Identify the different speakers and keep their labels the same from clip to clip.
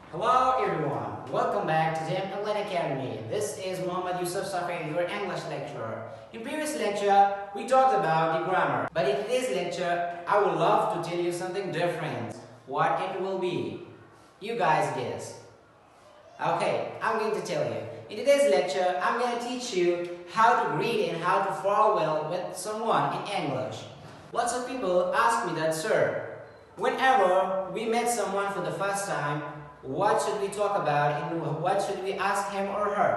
Speaker 1: Hello everyone, welcome back to the Online Academy. This is Muhammad Yusuf Safari, your English lecturer. In previous lecture, we talked about the grammar. But in today's lecture, I would love to tell you something different. What it will be? You guys guess. Okay, I'm going to tell you. In today's lecture, I'm going to teach you how to greet and how to fall well with someone in English. Lots of people ask me that, sir, whenever we met someone for the first time, what should we talk about and what should we ask him or her?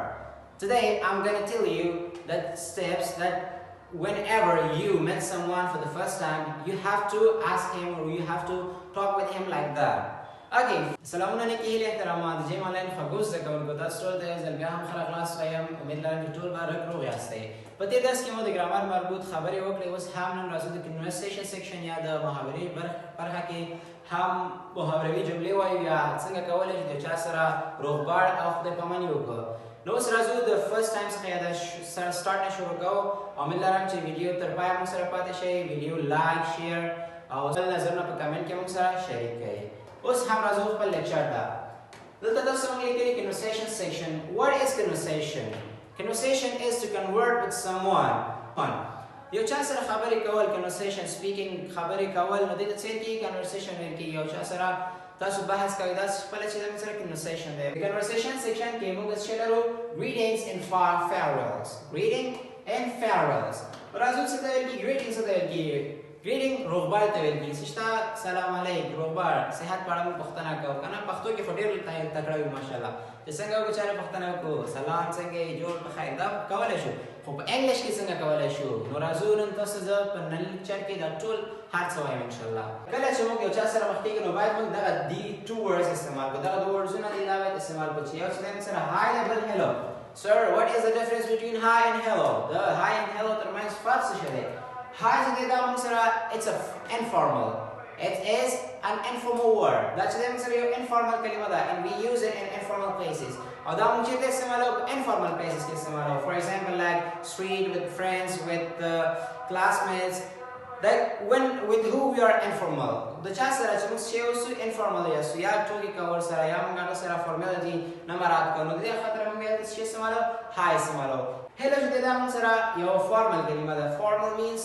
Speaker 1: Today, I'm going to tell you that steps that whenever you met someone for the first time, you have to ask him or you have to talk with him like that. Okay, سلامونه نیکی له احترامات جیم آنلاین خبوز دکون کو تاسو ټول د زلبیا هم خلک خلاص وایم امید لرم چې ټول به روغ یاستئ په دې درس کې مو د ګرامر مربوط خبرې وکړې اوس هم نن راځو د کنورسیشن سیکشن یا د محاورې برخه کې هم محاوروي جملې وایو یا څنګه کولی شو د چا سره روغبړ او خدای پاماني وکړو نو اوس راځو د فرست ټایم څخه یا د سټارټ نه شروع کوو امید لرم چې ویډیو تر پایه موږ سره پاتې شئ ویډیو لایک شیر او خپل نظرونه په کمنټ کې موږ سره شریک کړئ اوس هم راځو خپل لیکچر ته دلته تاسو موږ لیکلي conversation section. What is conversation? Conversation is to convert with someone. یو چا سره خبرې کول conversation speaking خبرې کول نو دې ته څه کېږي conversation ویل کېږي یو چا سره تاسو بحث کوئ داسې خپله چې زموږ سره conversation دی د conversation section کې موږ څه لرو greetings and farewells. Greeting and farewells. راځو څه ته ویل کېږي greeting څه ته ویل کېږي greeting روغبړ ته ویل کېږي سشته سلام علیک روغبړ صحت په اړه موږ پوښتنه کوو که نه پښتو کې خو ډېر تکړه وي ماشاءالله چې څنګه وکړو چا پوښتنه وکړو سلام څنګه یې جوړ په خیر دا کولی شو خو په انګلیش کې څنګه کولی شو نو راځو نن تاسو زه په نن لیکچر کې دا ټول هر څه وایم انشاءالله کله چې موږ یو چا سره مخ کېږو نو باید موږ دغه دي ټو ورډز استعمال کړو دغه دوه ورډزونه دي دا باید استعمال کړو چې یو چې دی موږ سره hi دی بل hello. Sir, what is the difference between hi and hello? The hi and hello ترمنځ فرق څه شی دی hi چې دی دا موږ سره it's a informal. It is an informal word. دا چې دی موږ سره یو informal کلمه ده and we use it in informal places. او دا موږ چېرته استعمالوو په informal places کې استعمالوو. For example, like street, with friends, with classmates. Like when with who we are informal. د چا سره چې موږ شی اوسو informal یاستو یا ټوکې کول سره یا موږ هغه سره formality نه مراعات کوو نو د دې خاطر موږ هلته څه شی استعمالوو hi استعمالوو. hello چې دی دا موږ سره یو formal کلمه ده. Formal means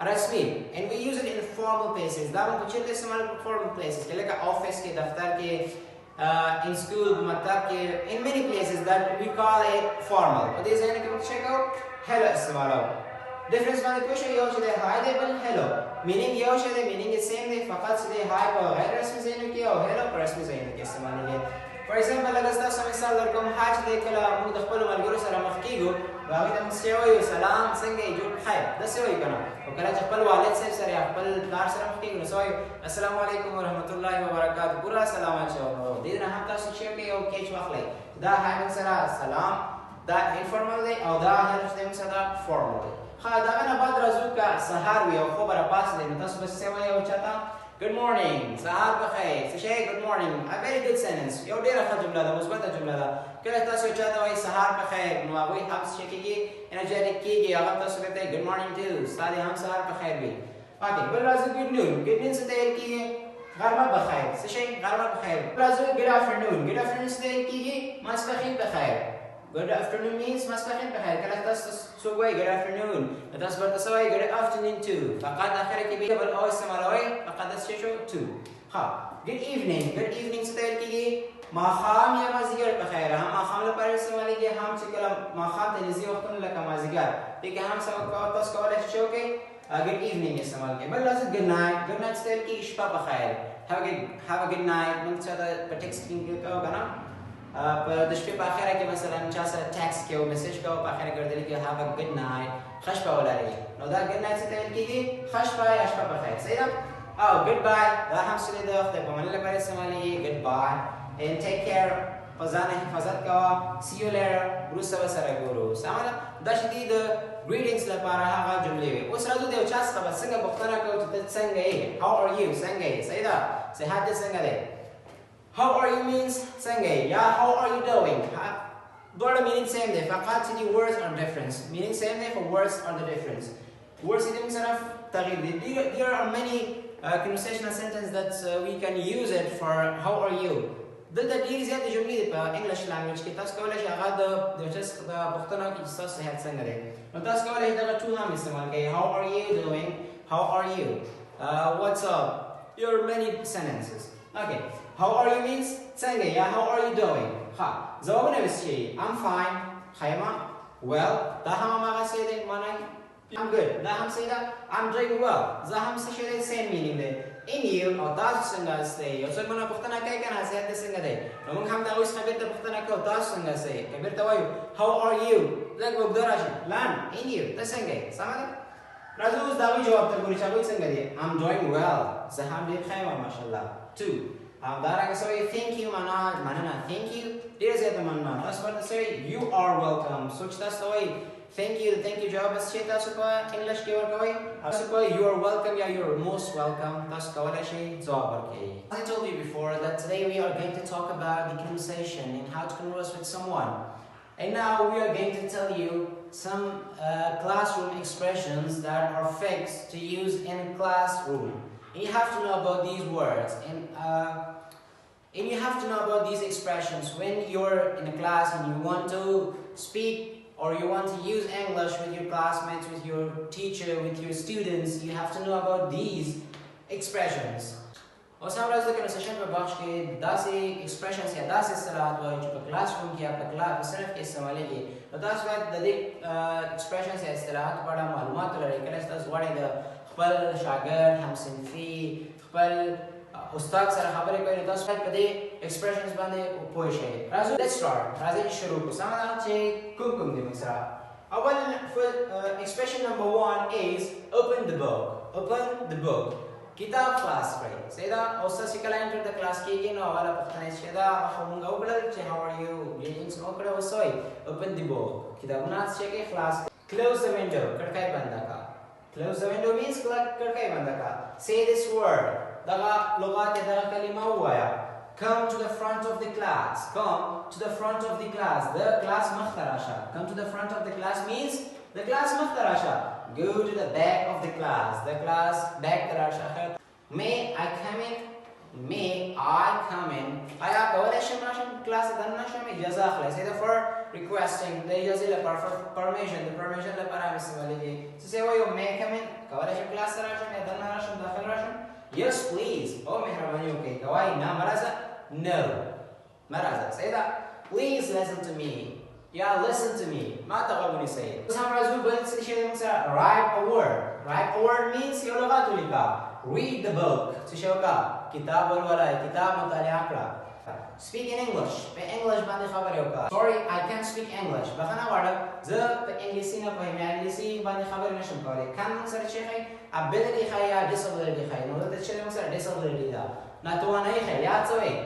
Speaker 1: رسمي and we use it in formal places. دا موږ چېرته استعمالوو په formal places کې لکه office کې دفتر کې in school مکتب کې in many places that we call it formal. په دې ځایونو کې موږ څه کوو hello استعمالوو. difference باندې پوه شئ یو چې دی hi دی بل hello meaning یو شی دی meaning یې same دی فقط چې دی hi په غیر رسمي ځایونو کې او hello په رسمي ځایونو کې استعمالېږي. For example اگر ستاسو مثال درکوم hi چې دی کله موږ د خپلو ملګرو سره مخ کېږو نو هغوی ته موږ څه وایو سلام څنګه یې جوړ خیر داسې وایو که نه خو کله چې خپل والد صاحب سره یا خپل پلار سره مخ کېږو نو څه وایو السلام علیکم ورحمت الله وبرکاتو پوره سلام اچوو نو دې نه هم تاسو چې کوئ یو کیچ واخلئ دا hi موږ سره سلام دا انفارمل دی او دا hello چې دی موږ سره دا فارمل دی. ښه د هغه نه بعد راځو که سهار وي او خوب راپاڅېدئ نو تاسو به څه وایئ چاته good morning سهار بخیر څه شی good morning a very good sentence یو ډېره ښه جمله ده مثبته جمله ده کله تاسو یو چاته وایئ سهار بخیر نو هغوی هم څه کېږي انرجیټک کېږي هغه تاسو ته good morning too ستا دې هم سهار بخیر وي. اوکې بل راځو good noon څه ته ویل کېږي غرمه بخیر څه شی غرمه بخیر. راځو good afternoon څه ته ویل کېږي ماسپښین بخیر. Good afternoon means ماسپښین بخیر کله تاسو څوک وایي good afternoon نو تاسو ورته څه وایي good afternoon too فقط اخره کې بل او استعمالوئ فقط داسې شی شو too. ښه good evening څه ته ویل کېږي ماښام یا مازدیګر بخیر هم ماښام لپاره استعمالېږي هم چې کله ماښام ته نږدې وختونه لکه مازدیګر دې کې هم تاسو کولی شئ چې وکړئ good evening استعمال کړئ. بل راځي good night څه ته ویل کېږي شپه بخیر have a good night موږ چاته په ټکسټ کې کوو که نه په د شپې په اخره کې مثلا چا سره ټکسټ کوو میسج کوو په اخره کې ورته لیکي have a good night ښه شپه ولرئ نو دا good night څه ته ویل کېږي ښه شپه یا شپه بخیر صحیح ده. او good bye دا هم څه دی د خدای پامانۍ لپاره استعمالېږي good bye and take care په ځان حفاظت کوه see you later وروسته به سره ګورو سمه ده. دا چې دي د greetings لپاره هغه جملې وي. اوس راځو د یو چا څخه به څنګه پوښتنه کوو چې ته څنګه یې how are you څنګه یې صحیح ده صحت دې څنګه دی. How are you means څنګه یې یا how are you doing دواړه meaning same دی فقط چې دي words are different meaning same دی خو words are the difference. words دې موږ سره تغییر دي. There are many conversational sentence that we can use it for how are you دلته ډېرې زیاتې جملې دي په انګلیش لانګویج کې تاسو کولی شئ هغه د پوښتنه وکړئ چې ستاسو صحت څنګه دی نو تاسو کولی شئ دغه ټول هم استعمال کړئ how are you doing how are you what's up your many sentences okay how are you means څنګه یا how are you doing ها ځوابونه وسیي I'm fine خیمه well دا هم هغسې دی معنی I'm good دا هم څه ده I'm doing well زه هم څه شی دی same meaning دی in you او تاسو څنګه یاستئ یو څوک مونه پوښتنه کوي که نه صحت دې څنګه دی نو موږ هم د هغوی څخه بېرته پوښتنه کوو تاسو څنګه یاستئ که بېرته وایو how are you لږ اوږده راشي land in you ته څنګه یې سمه ده راځو اوس د هغوی جواب ته ګورو چې هغوی څنګه دي I'm doing well زه هم ډېر ښه یم ماشاءالله two همدارنګه څه وایي thank you مننه thank you ډېره زیاته مننه تاسو ورته څه وایي you are welcome څوک چې تاسو ته وایي thank you جواب چې تاسو په انګلیش کې ورکوئ تاسو کوئ you are welcome یا you are most welcome تاسو کولی شئ ځواب ورکړئ As I told you before that today we are going to talk about the conversation and how to converse with someone and now we are going to tell you some classroom expressions that are fixed to use in classroom and you have to know about these words and you have to know about these expressions when you're in a class and you want to speak or you want to use English with your classmates, with your teacher, with your students, you have to know about these expressions. اوس هم راځو د کنورسیشن په بخش کې داسې expressions یا داسې اصطلاحات وایو چې په کلاس روم کې یا په صنف کې استعمالیږي نو تاسو باید د دې expressions یا اصطلاحاتو په اړه معلومات ولرئ کله چې تاسو غواړئ د خپل شاګرد همصنفي خپل استاد سره خبرې کوي نو تاسو باید په دې expressions باندې پوه شئ راځو let's start راځئ چې شروع کړو سمه ده چې کوم دي موږ سره اول expression number 1 is open the book کتاب خلاص کړئ صحیح ده او ستاسې کله انټر د کلاس کېږي نو اوله پوښتنه یې چې ده خو موږ وکړل چې how are you greetings مو وکړه اوس وایي open the book کتابونه څه کوي خلاص close the window کړکۍ بنده کړه close the window means کړکۍ بنده کړه say this word دغه لغات دغه کلمه ووایه come to the front of the class the class مخ ته راشه come to the front of the class means the class مخ ته راشه go to the back of the class back ته راشه may I come in آیا کولی شم راشم کلاس ته دننه شم اجازه اخلئ say for requesting د اجازې لپاره for permission د permission لپاره هم استعمالیږي څه وایو may I come in کولی شم کلاس ته راشم یا دننه راشم داخل راشم yes please او مهرباني وکړئ که وایي نه مه راځه no مه راځه صحیح ده please listen to me یا listen to me ما ته غوږ ونیسئ اوس هم راځو بل څه شی دی موږ سره write a word means یو لغت ولیکه read the book څه شی وکړه کتاب ولولئ کتاب مطالعه کړه speak in English په انګلیش باندې خبرې وکړه sorry I can't speak English بخښنه غواړم زه په انګلیسي نه پوهیم یا انګلیسي باندې خبرې نشم کولی can موږ سره چې ښایي ability ښایي یا disability ښایي نو دلته چې موږ سره disability ده ناتوانایي ښایي یا څه وایي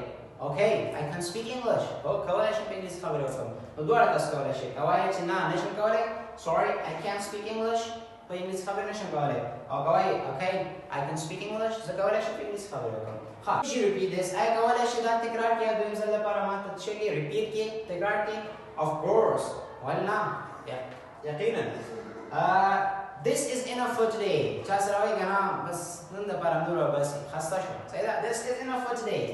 Speaker 1: okay I can speak English کولی شم په انګلیسي خبرې وکړم نو دواړه تاسو کولی شئ که وایئ چې نه نشم کولی sorry I can't speak English په انګلیسي خبرې نشم کولی او که وایئ okay I can speak English زه کولی شم په انګلیسي خبرې وکړم Should you repeat this? آیا کولی شئ دا تکرار کړئ یا دویم ځل لپاره ماته څه کړئ repeat کړئ تکرار کړئ of course ولې نه یقینا this is enough for today چا سره وایي که نه بس نن دپاره همدومره بس خسته شوم صحیح ده this is enough for today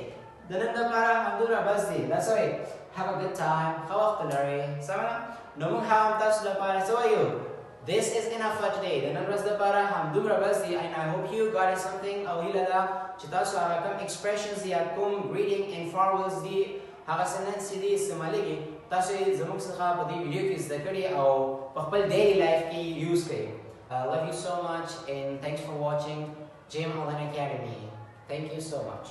Speaker 1: د نن دپاره همدومره بس دی دا څه وایي have a good time ښه وخت لرئ سمه ده نو موږ هم تاسو لپاره څه وایو This is enough for today. د نن ورځ لپاره همدومره بس دی and I hope you got something او هیله ده چې تاسو هغه کوم expressions یا کوم greeting and farewells دي هغه sentences چې دي استعمالیږي تاسو یې زموږ څخه په دې ویډیو کې زده کړي او په خپل daily life کې یوز کړئ I love you so much and thanks for watching JM Online Academy. Thank you so much.